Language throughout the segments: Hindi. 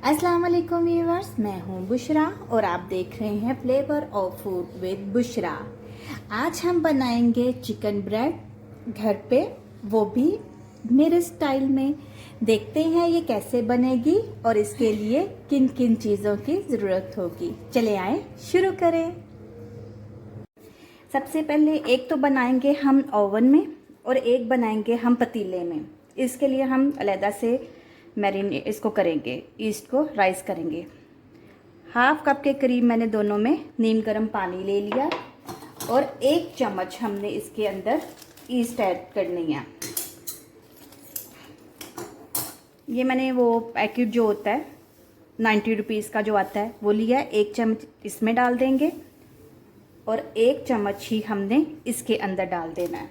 अस्सलाम वालेकुम व्यूअर्स, मैं हूं बुशरा और आप देख रहे हैं flavour of food with Bushra. आज हम बनाएंगे चिकन ब्रेड घर पे, वो भी मेरे स्टाइल में। देखते हैं ये कैसे बनेगी और इसके लिए किन किन चीज़ों की ज़रूरत होगी। चले आए शुरू करें। सबसे पहले एक तो बनाएंगे हम ओवन में और एक बनाएंगे हम पतीले में। इसके लिए हम अलहदा से मैरिनेट इसको करेंगे, ईस्ट को राइस करेंगे। हाफ कप के करीब मैंने दोनों में नीम गर्म पानी ले लिया और 1 चम्मच हमने इसके अंदर ईस्ट ऐड करनी है। ये मैंने वो पैकेट जो होता है 90 रुपीज़ का जो आता है वो लिया है। 1 चम्मच इसमें डाल देंगे और 1 चम्मच ही हमने इसके अंदर डाल देना है।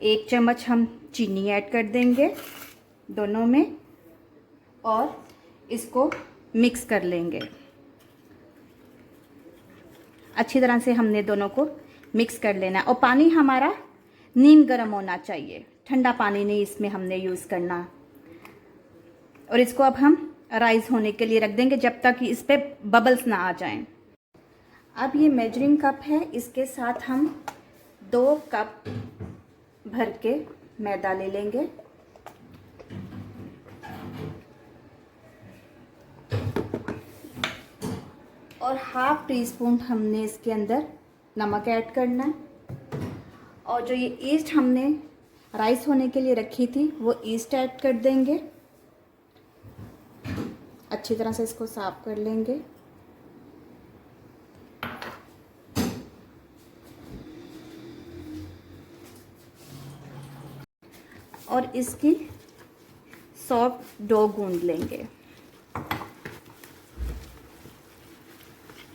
1 चम्मच हम चीनी ऐड कर देंगे दोनों में और इसको मिक्स कर लेंगे। अच्छी तरह से हमने दोनों को मिक्स कर लेना है और पानी हमारा नीम गर्म होना चाहिए, ठंडा पानी नहीं इसमें हमने यूज़ करना। और इसको अब हम राइस होने के लिए रख देंगे जब तक कि इस पे बबल्स ना आ जाएं। अब ये मेजरिंग कप है, इसके साथ हम 2 कप भर के मैदा ले लेंगे और हाफ टी स्पून हमने इसके अंदर नमक ऐड करना है। और जो ये ईस्ट हमने राइस होने के लिए रखी थी वो ईस्ट ऐड कर देंगे। अच्छी तरह से इसको साफ कर लेंगे। और इसकी सॉफ्ट डो गूंद लेंगे,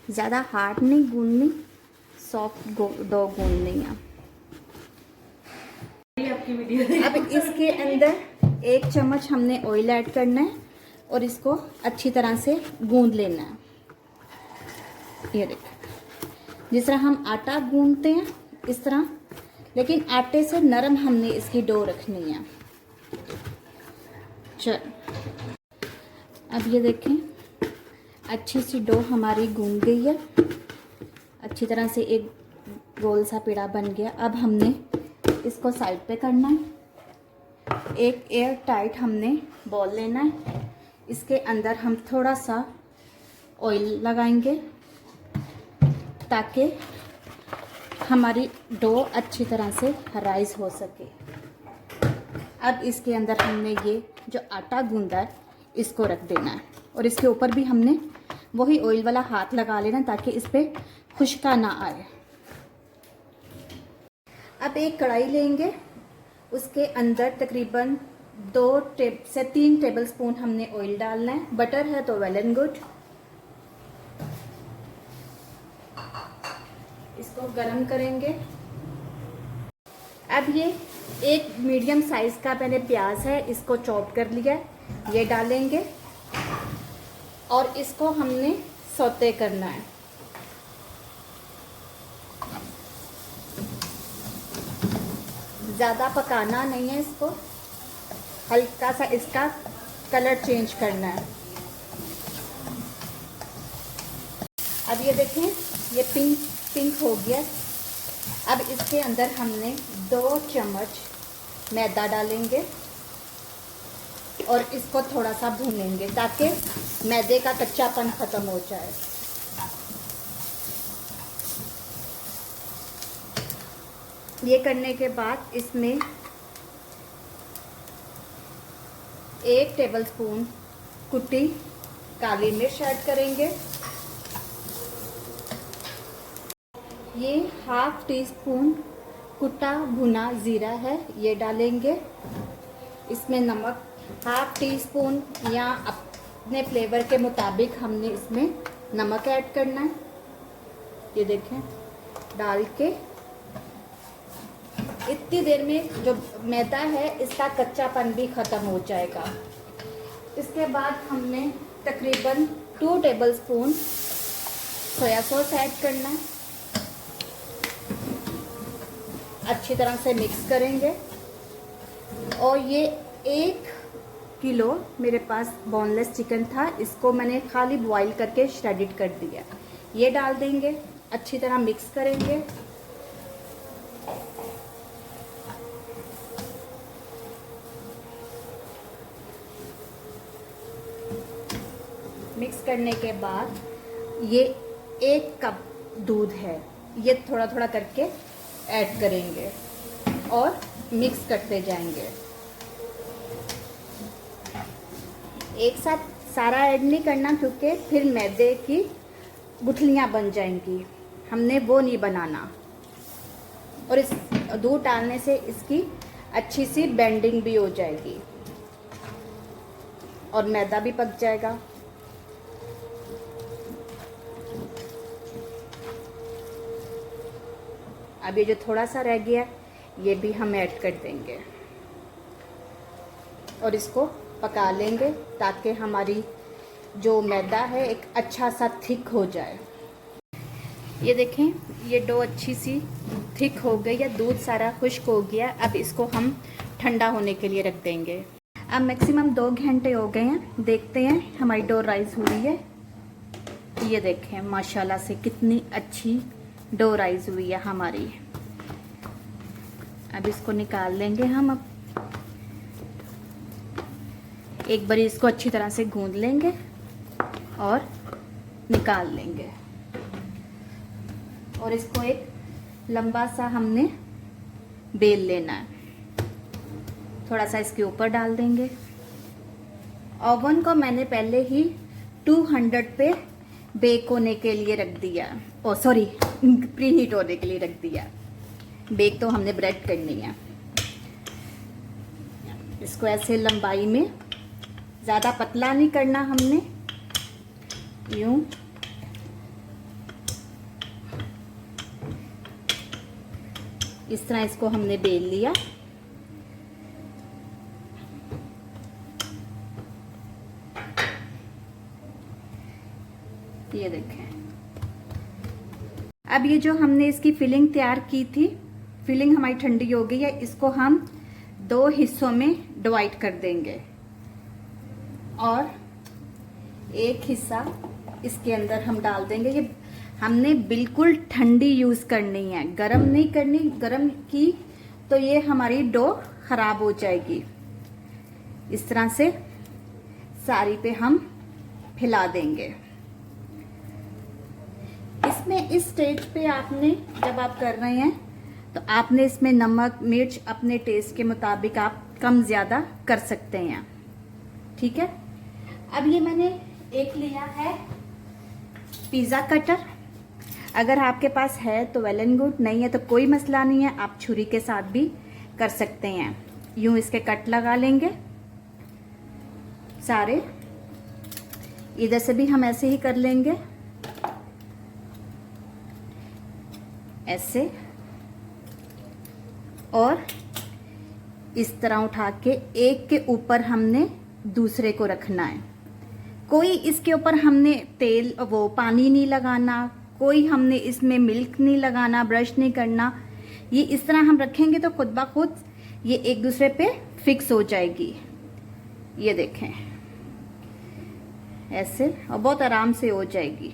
ज़्यादा हार्ड नहीं गूंदनी, सॉफ्ट डो गूंदनी है। अब इसके अंदर 1 चम्मच हमने ऑयल ऐड करना है और इसको अच्छी तरह से गूंद लेना है। ये देखिए, जिस तरह हम आटा गूंदते हैं इस तरह, लेकिन आटे से नरम हमने इसकी डो रखनी है। चल अब ये देखें, अच्छी सी डो हमारी गूंद गई है। अच्छी तरह से एक गोल सा पेड़ा बन गया। अब हमने इसको साइड पे करना है। एक एयर टाइट हमने बॉल लेना है, इसके अंदर हम थोड़ा सा ऑयल लगाएंगे ताकि हमारी डो अच्छी तरह से राइस हो सके। अब इसके अंदर हमने ये जो आटा गूंदा है इसको रख देना है और इसके ऊपर भी हमने वही ऑयल वाला हाथ लगा लेना ताकि इस पर खुशका ना आए। अब एक कढ़ाई लेंगे, उसके अंदर तकरीबन 2 से 3 टेबल स्पून हमने ऑयल डालना है। बटर है तो वेल एंड गुड। इसको गरम करेंगे। अब ये एक मीडियम साइज का मैंने प्याज है, इसको चॉप कर लिया है, ये डालेंगे और इसको हमने सौते करना है। ज़्यादा पकाना नहीं है इसको, हल्का सा इसका कलर चेंज करना है। अब ये देखें, ये पिंक पिंक हो गया। अब इसके अंदर हमने 2 चम्मच मैदा डालेंगे और इसको थोड़ा सा भूनेंगे ताकि मैदे का कच्चापन ख़त्म हो जाए। ये करने के बाद इसमें 1 टेबलस्पून कुटी काली मिर्च ऐड करेंगे। ये हाफ टी स्पून कुटा भुना ज़ीरा है, ये डालेंगे। इसमें नमक हाफ टी स्पून या अपने फ्लेवर के मुताबिक हमने इसमें नमक ऐड करना है। ये देखें, डाल के इतनी देर में जो मैदा है इसका कच्चापन भी ख़त्म हो जाएगा। इसके बाद हमने तकरीबन 2 टेबलस्पून सोया सॉस ऐड करना है। अच्छी तरह से मिक्स करेंगे और ये 1 किलो मेरे पास बोनलेस चिकन था, इसको मैंने खाली बॉईल करके श्रेडिड कर दिया। ये डाल देंगे, अच्छी तरह मिक्स करेंगे। मिक्स करने के बाद ये 1 कप दूध है, ये थोड़ा थोड़ा करके ऐड करेंगे और मिक्स करते जाएंगे। एक साथ सारा ऐड नहीं करना क्योंकि फिर मैदे की गुठलियाँ बन जाएंगी, हमने वो नहीं बनाना। और इस दूध डालने से इसकी अच्छी सी बेंडिंग भी हो जाएगी और मैदा भी पक जाएगा। अब ये जो थोड़ा सा रह गया ये भी हम ऐड कर देंगे और इसको पका लेंगे ताकि हमारी जो मैदा है एक अच्छा सा थिक हो जाए। ये देखें, ये डो अच्छी सी थिक हो गई है, दूध सारा खुश्क हो गया। अब इसको हम ठंडा होने के लिए रख देंगे। अब मैक्सिमम 2 घंटे हो गए हैं, देखते हैं हमारी डो राइस हुई है। ये देखें माशाल्लाह से कितनी अच्छी डो राइस हुई है हमारी। अब इसको निकाल लेंगे हम। अब एक बार इसको अच्छी तरह से गूंद लेंगे और निकाल लेंगे और इसको एक लंबा सा हमने बेल लेना है। थोड़ा सा इसके ऊपर डाल देंगे। ओवन को मैंने पहले ही 200 पे बेक होने के लिए रख दिया, ओ सॉरी प्री हीट होने के लिए रख दिया। बेक तो हमने ब्रेड करनी है। इसको ऐसे लंबाई में, ज़्यादा पतला नहीं करना हमने, यूं इस तरह इसको हमने बेल लिया। ये देखें। अब ये जो हमने इसकी फिलिंग तैयार की थी, फिलिंग हमारी ठंडी हो गई है। इसको हम 2 हिस्सों में डिवाइड कर देंगे और एक हिस्सा इसके अंदर हम डाल देंगे। ये हमने बिल्कुल ठंडी यूज़ करनी है, गरम नहीं करनी। गरम की तो ये हमारी डो खराब हो जाएगी। इस तरह से सारी पे हम फैला देंगे। इसमें इस स्टेज पे आपने, जब आप कर रहे हैं तो आपने इसमें नमक मिर्च अपने टेस्ट के मुताबिक आप कम ज़्यादा कर सकते हैं, ठीक है। अब ये मैंने एक लिया है पिज़्ज़ा कटर। अगर आपके पास है तो वेल एंड गुड, नहीं है तो कोई मसला नहीं है, आप छुरी के साथ भी कर सकते हैं। यूं इसके कट लगा लेंगे सारे। इधर से भी हम ऐसे ही कर लेंगे, ऐसे, और इस तरह उठा के एक के ऊपर हमने दूसरे को रखना है। कोई इसके ऊपर हमने तेल वो पानी नहीं लगाना, कोई हमने इसमें मिल्क नहीं लगाना, ब्रश नहीं करना। ये इस तरह हम रखेंगे तो खुद ब खुद ये एक दूसरे पे फिक्स हो जाएगी। ये देखें ऐसे, और बहुत आराम से हो जाएगी।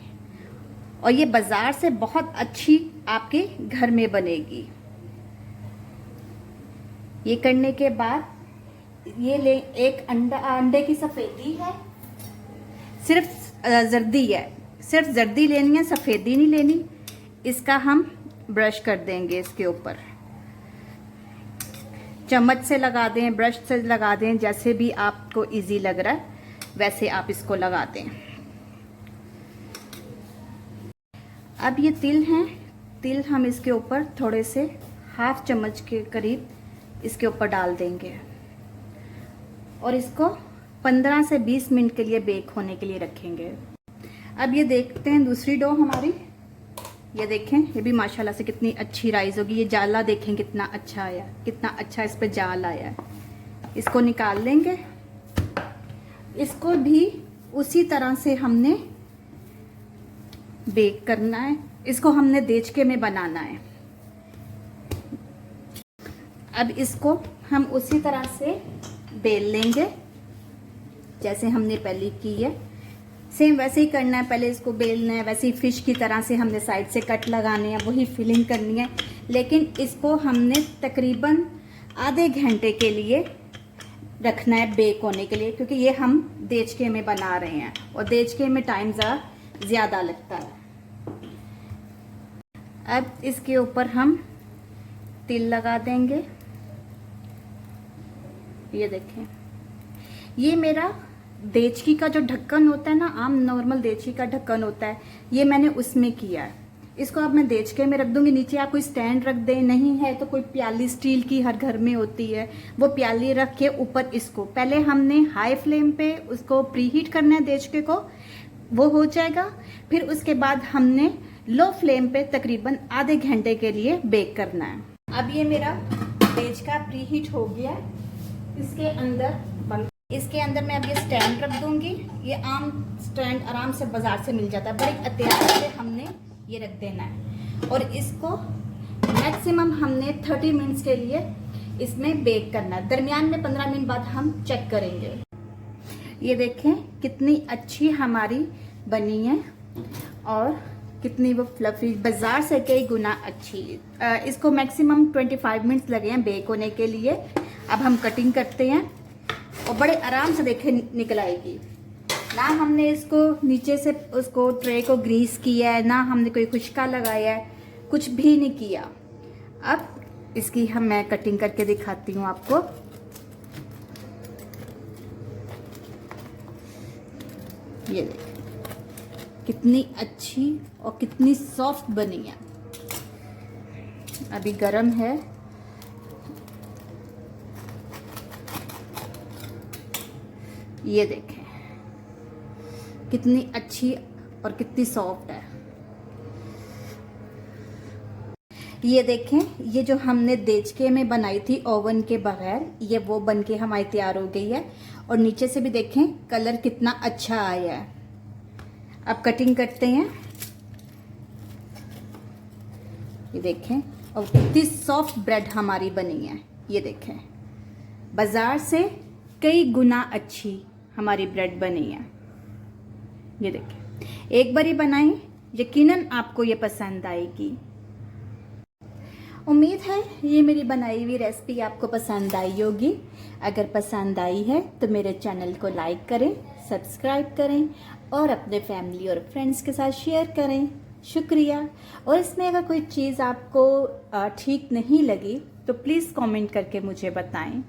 और ये बाजार से बहुत अच्छी आपके घर में बनेगी। ये करने के बाद ये ले, एक अंडे की सफेदी है, सिर्फ जर्दी है, सिर्फ जर्दी लेनी है, सफेदी नहीं लेनी। इसका हम ब्रश कर देंगे इसके ऊपर, चम्मच से लगा दें, ब्रश से लगा दें, जैसे भी आपको इजी लग रहा है वैसे आप इसको लगा दें। अब ये तिल हैं, तिल हम इसके ऊपर थोड़े से हाफ चम्मच के करीब इसके ऊपर डाल देंगे और इसको 15 से 20 मिनट के लिए बेक होने के लिए रखेंगे। अब ये देखते हैं दूसरी डो हमारी। ये देखें, ये भी माशाल्लाह से कितनी अच्छी राइस होगी। ये जाला देखें कितना अच्छा आया, कितना अच्छा इस पे जाल आया है। इसको निकाल लेंगे। इसको भी उसी तरह से हमने बेक करना है। इसको हमने देचके में बनाना है। अब इसको हम उसी तरह से बेल लेंगे जैसे हमने पहले की है सेम वैसे ही करना है। पहले इसको बेलना है, वैसे ही फिश की तरह से हमने साइड से कट लगाने हैं, वही फिलिंग करनी है। लेकिन इसको हमने तकरीबन आधे घंटे के लिए रखना है बेक होने के लिए, क्योंकि ये हम देचके में बना रहे हैं और देचके में टाइम ज़्यादा लगता है। अब इसके ऊपर हम तिल लगा देंगे। ये देखें, ये मेरा देचकी का जो ढक्कन होता है ना, आम नॉर्मल देचकी का ढक्कन होता है, ये मैंने उसमें किया है। इसको अब मैं देचके में रख दूंगी। नीचे आप कोई स्टैंड रख दें, नहीं है तो कोई प्याली स्टील की हर घर में होती है, वो प्याली रख के ऊपर इसको पहले हमने हाई फ्लेम पे उसको प्रीहीट करना है देचके को, वो हो जाएगा। फिर उसके बाद हमने लो फ्लेम पे तकरीबन आधे घंटे के लिए बेक करना है। अब ये मेरा देचका प्रीहीट हो गया है। इसके अंदर मैं अब ये स्टैंड रख दूंगी। ये आम स्टैंड आराम से बाजार से मिल जाता है, बड़े एहतियात से हमने ये रख देना है। और इसको मैक्सिमम हमने 30 मिनट्स के लिए इसमें बेक करना है। दरमियान में 15 मिनट बाद हम चेक करेंगे। ये देखें कितनी अच्छी हमारी बनी है और कितनी वो फ्लफी, बाजार से कई गुना अच्छी। इसको मैक्सिमम 25 मिनट्स लगे हैं बेक होने के लिए। अब हम कटिंग करते हैं और बड़े आराम से देखें निकल आएगी। ना हमने इसको नीचे से उसको ट्रे को ग्रीस किया है, ना हमने कोई खुशका लगाया है, कुछ भी नहीं किया। अब इसकी मैं कटिंग करके दिखाती हूँ आपको। ये देखिए कितनी अच्छी और कितनी सॉफ्ट बनी है। अभी गरम है। ये देखें कितनी अच्छी और कितनी सॉफ्ट है। ये देखें, ये जो हमने देचके में बनाई थी ओवन के बगैर, ये वो बनके हमारी तैयार हो गई है। और नीचे से भी देखें कलर कितना अच्छा आया है। अब कटिंग करते हैं। ये देखें और कितनी सॉफ्ट ब्रेड हमारी बनी है। ये देखें बाजार से कई गुना अच्छी हमारी ब्रेड बनी है। ये देखें, एक बार ही बनाएं, यकीनन आपको ये पसंद आएगी। उम्मीद है ये मेरी बनाई हुई रेसिपी आपको पसंद आई होगी। अगर पसंद आई है तो मेरे चैनल को लाइक करें, सब्सक्राइब करें और अपने फैमिली और फ्रेंड्स के साथ शेयर करें। शुक्रिया। और इसमें अगर कोई चीज़ आपको ठीक नहीं लगी तो प्लीज़ कमेंट करके मुझे बताएं।